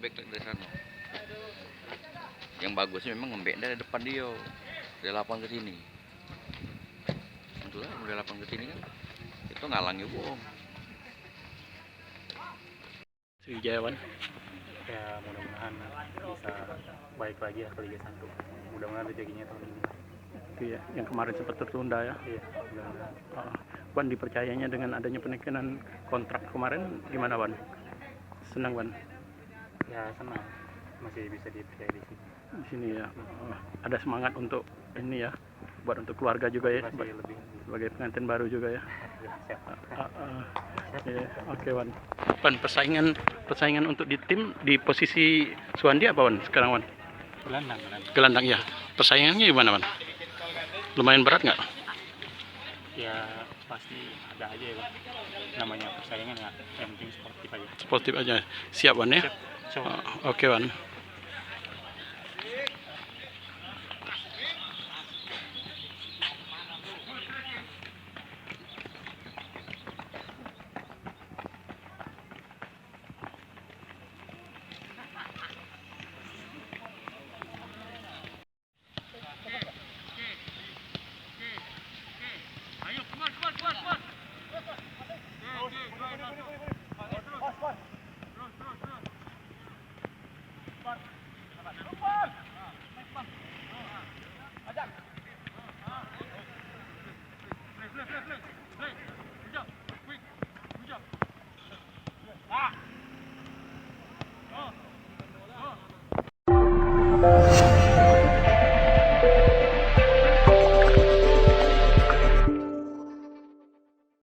backlek dari sana. Yang bagusnya memang ngembek dari depan dia, dari lapang ke sini. Itulah dari lapang ke sini kan, itu ngalangi bohong. Sriwijaya Ya mudah-mudahan bisa baik lagi ya ke Liga 1. Mudah-mudahan rezekinya tahun ini. Iya, yang kemarin sempat tertunda ya. Iya, mudah-mudahan. Wan, dipercayanya dengan adanya penekanan kontrak kemarin gimana, Wan? Senang, Wan? Ya senang masih bisa dipercaya di sini. Di sini ya. Ada semangat untuk ini ya, buat untuk keluarga juga ya, Masih lebih. sebagai pengantin baru juga ya. Ya, siap. Iya, oke, Wan. Wan, persaingan untuk di tim di posisi Suwandi apa, Wan? Sekarang, Wan? Gelandang. Gelandang ya. Persaingannya gimana, Wan? Lumayan berat nggak? Ya pasti ada aja ya, Bang. Namanya persaingan ya, yang penting sportif aja. Sportif aja. Siap, Wan ya? Siap. Oke, Wan.